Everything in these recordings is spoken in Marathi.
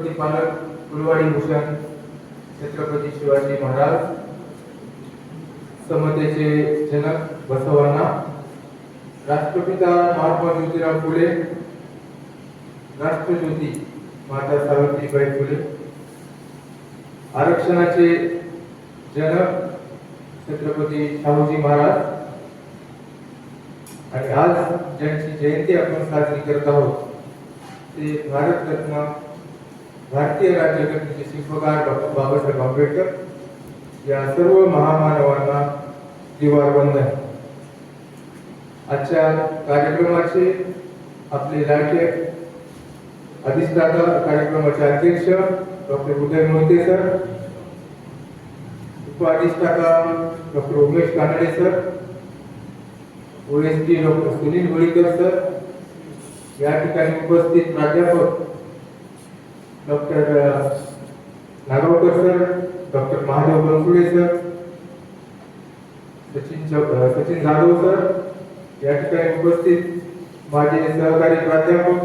प्रतिपालक कुलवाडी भूषण छत्रपती शिवाजी महाराज, समतेचे जनक बसवांना, राष्ट्रपिता महात्मा ज्योतिराव फुले, राष्ट्रज्योती माता सावित्रीबाई फुले, आरक्षणाचे जनक छत्रपती शाहूजी महाराज, आणि आज ज्यांची जयंती आपण साजरी करत आहोत ते भारतरत्न भारतीय राज्यघटनेचे शिल्पकार डॉक्टर बाबासाहेब आंबेडकर या सर्व महामानवांना दिवार वंदन. आजच्या कार्यक्रमाचे आपले लाडके अधिष्ठाता, कार्यक्रमाचे अध्यक्ष डॉक्टर उदय मोहिते सर, उपअधिष्ठाता doctor Umesh Kanade sir, OSD doctor Sunil Valikar sir, या ठिकाणी उपस्थित प्राध्यापक doctor Nagavkar sir, doctor Mahadev Bansude sir, Sachin Jadhav sir, या ठिकाणी उपस्थित माझे सहकारी प्राध्यापक,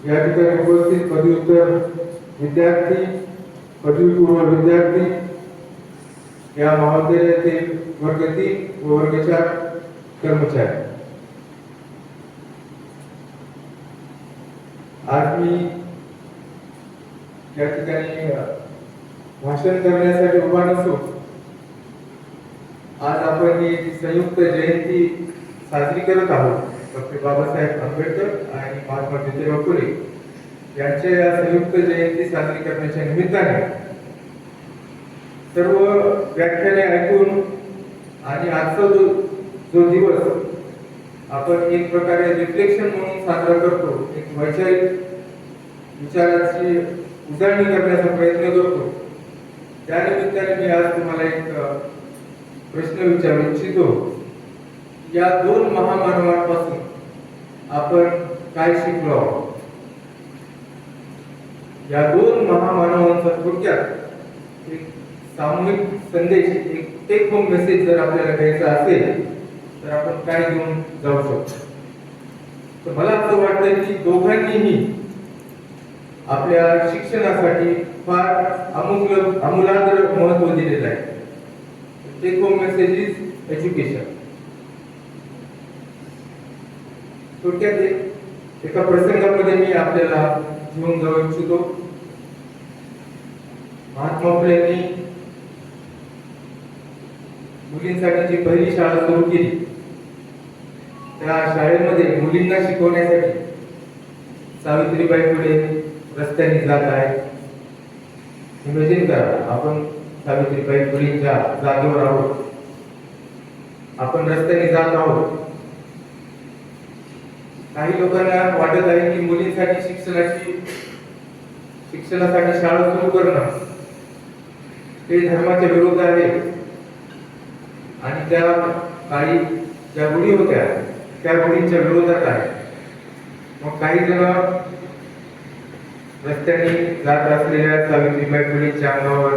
या ठिकाणी उपस्थित पदव्युत्तर विद्यार्थी, पदवीपूर्व विद्यार्थी, या महाविद्यालयातील वर्ग 3 व वर्ग 4 कर्मचारी. आज मी या ठिकाणी भाषण करण्यासाठी उभा नसून आज आपण ही संयुक्त जयंती साजरी करत आहोत. डॉक्टर बाबासाहेब आंबेडकर आणि महात्मा ज्योतिराव फुले यांच्या या संयुक्त जयंती साजरी करण्याच्या निमित्ताने सर्व व्याख्याने ऐकून आणि आजचा जो दिवस आपण एक प्रकारे रिफ्लेक्शन म्हणून साजरा करतो, एक वैचारिक विचाराची उजळणी करण्याचा प्रयत्न करतो, त्या निमित्ताने मी आज तुम्हाला एक प्रश्न विचारू इच्छितो. या 2 महामानवांपासून आपण काय शिकलो आहोत? या 2 महामानवांचा थोडक्यात एक सामूहिक संदेश, एक टेक होम मेसेज जर आपल्याला द्यायचा असेल तर आपण काय घेऊन जाऊ शकतो? तर मला असं वाटतं की दोघांनीही आपल्या शिक्षणासाठी फार आमूलाग्र महत्त्व दिलेलं आहे. Take home message is education. थोडक्यात एका प्रसंगामध्ये मी आपल्याला घेऊन जाऊ इच्छितो. महात्मा फुलेंनी मुलींसाठी जी पहिली शाळा सुरू केली, त्या शाळेमध्ये मुलींना शिकवण्यासाठी सावित्रीबाई फुले रस्त्याने जात आहे. इमॅजिन करा, आपण सावित्रीबाई फुलेंच्या जागेवर आहोत, आपण रस्त्याने जात आहोत. काही लोकांना वाटत आहे की मुलींसाठी शिक्षणासाठी शाळा सुरू करणं हे धर्माच्या विरोध आहे आणि त्या काळी ज्या मुली होत्या त्या मुलींच्या विरोधात आहे. मग काही जण रस्त्याने जात असलेल्या सावित्रीबाई फुलेंच्या अंगावर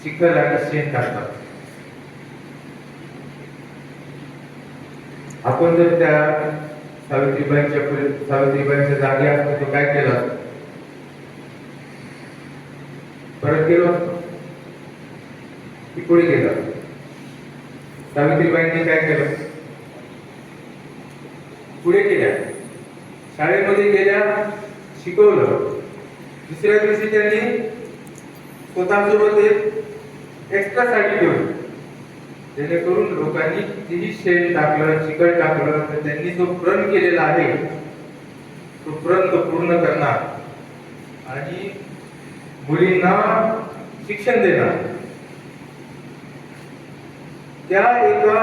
चिखल आणि शेण टाकतात. आपण जर त्या सावित्रीबाईंच्या जागी असतो तो काय केला? परत गेलो, की पुढे गेला. सावित्रीबाईंनी काय केलं? पुढे गेल्या, शाळेमध्ये गेल्या, शिकवलं. दुसऱ्या दिवशी त्यांनी स्वतःसोबत एक एक्स्ट्रा साठी ठेवली, जेणेकरून लोकांनी कितीही शेण टाकलं, चिकट टाकलं तर त्यांनी जो प्रण केलेला आहे तो प्रण तो पूर्ण करणार आणि मुलींना शिक्षण देणार. त्या एका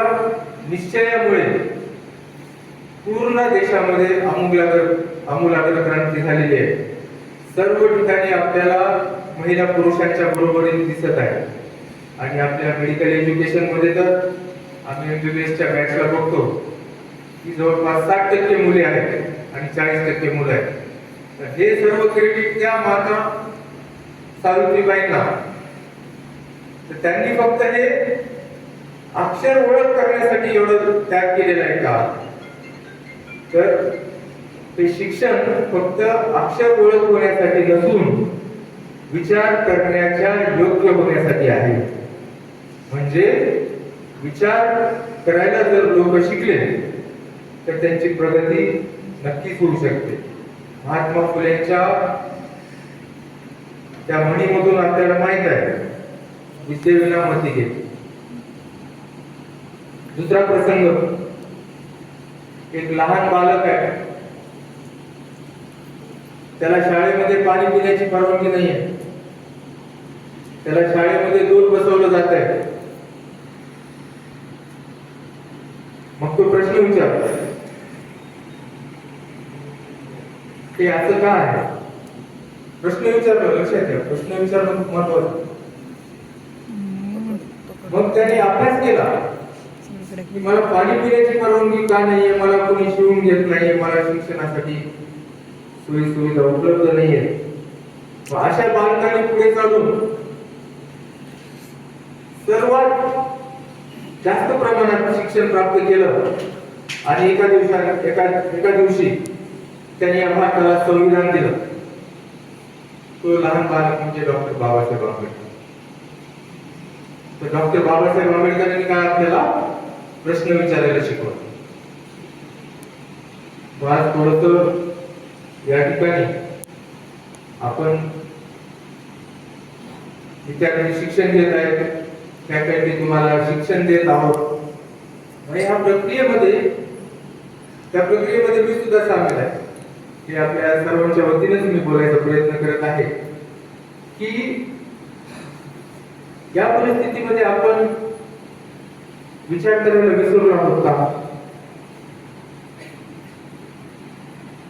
निश्चयामुळे पूर्ण देशामध्ये आमूलाग्र क्रांती झालेली आहे. सर्व ठिकाणी आपल्याला महिला पुरुषांच्या बरोबरीने दिसत आहे. आणि आपल्या मेडिकल एज्युकेशन मध्ये तर आम्ही एमबीबीएसच्या बॅचला बघतो की जवळपास 60% मुली आहेत आणि 40% मुलं आहेत. तर हे सर्व क्रेडिट त्या माता सावित्रीबाईंना. तर त्यांनी फक्त हे अक्षर ओळख करण्यासाठी एवढं त्याग केलेला आहे का? तर हे शिक्षण फक्त अक्षर ओळख होण्यासाठी नसून विचार करण्याच्या योग्य होण्यासाठी आहे. म्हणजे विचार करायला जर लोक शिकले तर त्यांची प्रगती नक्कीच होऊ शकते. महात्मा फुलेंच्या त्या म्हणीमधून आपल्याला माहित आहे, विद्येविना मती घे. दुसरा प्रसंग, एक लहान बालक आहे, त्याला शाळेमध्ये पाणी पिण्याची परवानगी नाहीये. त्याला शाळेमध्ये दूर बसवलं जात आहे. मग तो प्रश्न विचारतो, ते असं का आहे? प्रश्न विचारला, लक्षात घ्या, प्रश्न विचारणं खूप महत्वाचं. मग त्याने अभ्यास केला की मला पाणी पिण्याची परवानगी का नाहीये, मला कोणी शिवून घेत नाहीये, मला शिक्षणासाठी सोयी सुविधा उपलब्ध नाहीये. अशा बालकांनी पुढे चालून सर्वात जास्त प्रमाणात शिक्षण प्राप्त केलं आणि एका दिवशी त्यांनी या भारताला संविधान दिलं. तो लहान बालक म्हणजे डॉक्टर बाबासाहेब आंबेडकर. तर डॉक्टर बाबासाहेब आंबेडकरांनी काय आपल्याला प्रश्न विचारायला शिकवलं. आज थोडस या ठिकाणी आपण विद्यार्थी शिक्षण घेत आहेत, फॅकल्टी तुम्हाला शिक्षण देत आहोत. आणि त्या प्रक्रियेमध्ये मी सुद्धा सामील आहे. की आपल्या सर्वांच्या वतीनेच मी बोलायचा प्रयत्न करत आहे की या परिस्थितीमध्ये आपण विचार करायला विसरलो आहोत का?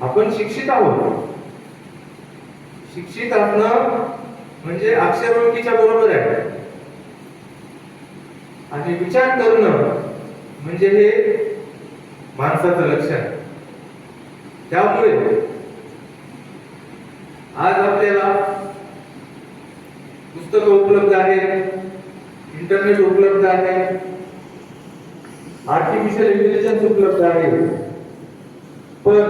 आपण शिक्षित आहोत. शिक्षित असणं म्हणजे अक्षर ओळखीच्या बरोबर आहे. आणि विचार करणं म्हणजे हे माणसाचं लक्षण. त्यामुळे आज आपल्याला पुस्तकं उपलब्ध आहेत, इंटरनेट उपलब्ध आहे, आर्टिफिशियल इंटेलिजन्स उपलब्ध आहे, पण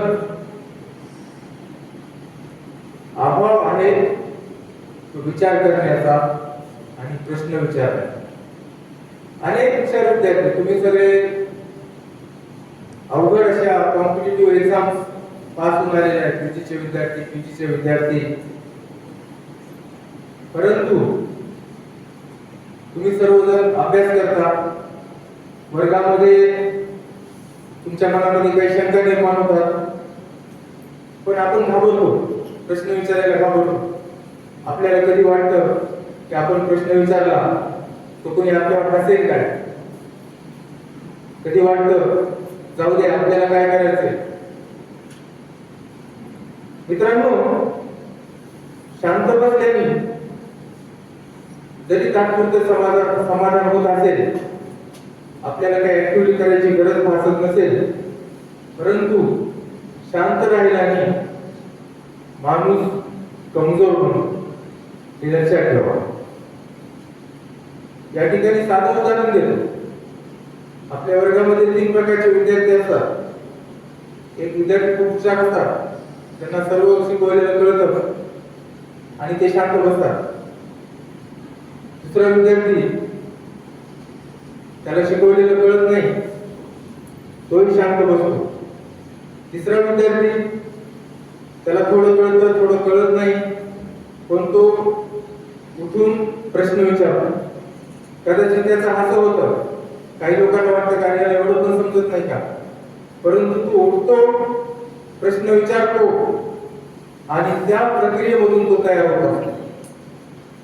अभाव आहे तो विचार करण्याचा आणि प्रश्न विचारण्याचा. अनेक हुशार विद्यार्थी, तुम्ही सगळे अवघड अशा कॉम्पिटिटिव्ह एक्झाम्स पास होऊन आलेले आहेत, पीजीचे विद्यार्थी, पीजीचे विद्यार्थी. परंतु तुम्ही सर्वजण अभ्यास करता, वर्गामध्ये तुमच्या मनामध्ये काही शंका निर्माण होतात, पण आपण घाबरतो, प्रश्न विचारायला घाबरतो. आपल्याला कधी वाटतं की आपण प्रश्न विचारला तो कोणी आपल्यावर हसेल काय? कधी वाटतं जाऊ दे, आपल्याला काय करायचंय? मित्रांनो, शांत बसल्याने जरी तात्पुरते समाधान होत असेल, आपल्याला काही ऍक्टिव्हिटी करायची गरज भासत नसेल, परंतु शांत राहिल्याने माणूस कमजोर होतो, हे लक्षात ठेवा. या ठिकाणी साधं उदाहरण देतो. आपल्या वर्गामध्ये 3 प्रकारचे विद्यार्थी असतात. एक विद्यार्थी खूप हुशार असतात, त्यांना सर्व शिकवलेलं कळतं आणि ते शांत बसतात. दुसरा विद्यार्थी, त्याला शिकवलेलं कळत नाही, तोही शांत बसतो. तिसरा विद्यार्थी, त्याला थोडं कळतं, थोडं कळत नाही, पण तो उठून प्रश्न विचारतो. कदाचित त्याचं हसं होतं, काही लोकांना वाटतं का याला एवढं पण समजत नाही का, परंतु तो उठतो, प्रश्न विचारतो आणि त्या प्रक्रियेमधून तो तयार होतो.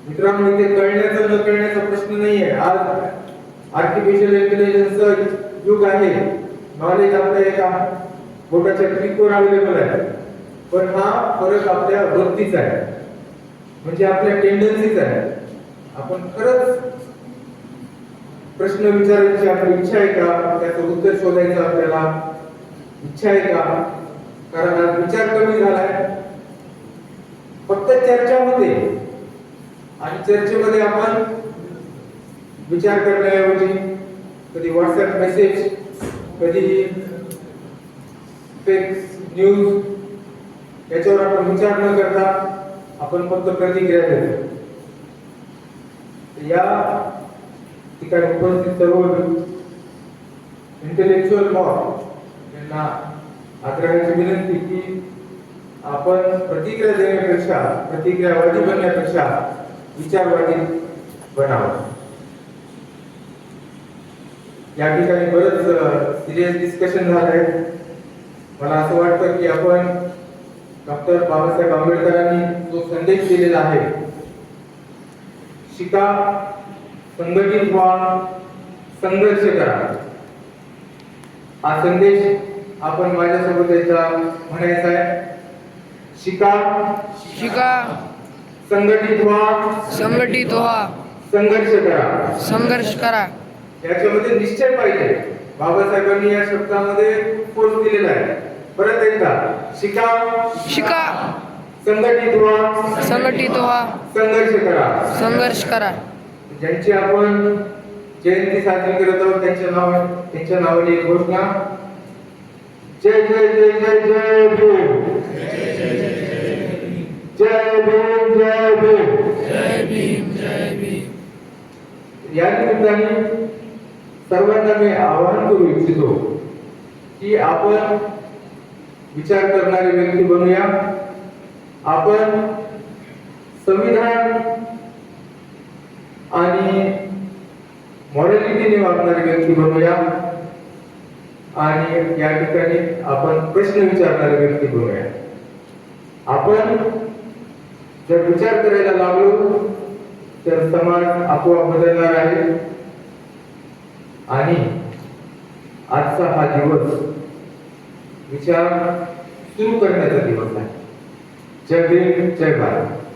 मित्रांनो, इथे कळण्याचा न कळण्याचा प्रश्न नाहीये. आज आर्टिफिशियल इंटेलिजन्सचं युग आहे. नॉलेज आपल्या एका बोटाच्या क्लिकवर अवेलेबल आहे, पण हा फरक आपल्या वृत्तीचा आहे, म्हणजे आपल्या टेंडन्सीचा आहे. आपण खरंच प्रश्न विचारायची आपली इच्छा आहे का? त्याचं उत्तर शोधायचं आपल्याला इच्छा आहे का? कारण आज विचार कमी झालाय, फक्त चर्चा होते आणि चर्चेमध्ये आपण विचार करण्याऐवजी कधी व्हॉट्सअप मेसेज, कधी फेक न्यूज याच्यावर आपण विचार न करता आपण फक्त प्रतिक्रिया देतो. या ठिकाणी उपस्थित सर्व इंटेलेक्च्युअल मॉड यांना आग्रहाची विनंती की आपण प्रतिक्रिया देण्यापेक्षा, प्रतिक्रियावादी बनण्यापेक्षा विचारवादी बनावं. या ठिकाणी बरंच सिरियस डिस्कशन झालंय. मला असं वाटतं की आपण डॉक्टर बाबासाहेब आंबेडकरांनी जो संदेश दिलेला आहे, शिका, संघटित व्हा, संघर्ष करा, हा संदेश आपण माझ्यासोबत याचा म्हणायचा आहे. शिका, शिका, संघटित व्हा, संघटित व्हा, संघर्ष करा. संघर्ष करा. याच्यामध्ये निश्चय पाहिजे. बाबासाहेबांनी या शब्दामध्ये फोर्स दिलेला आहे. परत एकदा, शिका, शिका, संघटित व्हा, संघटित व्हा, संघर्ष करा. संघर्ष करा. ज्यांची आपण जयंती साजरी करत आहोत त्यांच्या नावाने एक घोषणा. जय जय जय जय जय भीम, जय भीम, जय भीम, जय भीम, जय भीम. या निमित्ताने सर्वांना मी आवाहन करू इच्छितो की आपण विचार करणारे व्यक्ती बनूया. आपण संविधान आणि मॉरॅलिटीने वागणारे व्यक्ती बनूया आणि या ठिकाणी आपण प्रश्न विचारणारे व्यक्ती बनूया. आपण जर विचार करायला लागलो तर समाज आपोआप बदलणार आहे. आणि आजचा हा दिवस विचार सुरू करण्याचा दिवस आहे. जय भीम, जय भारत.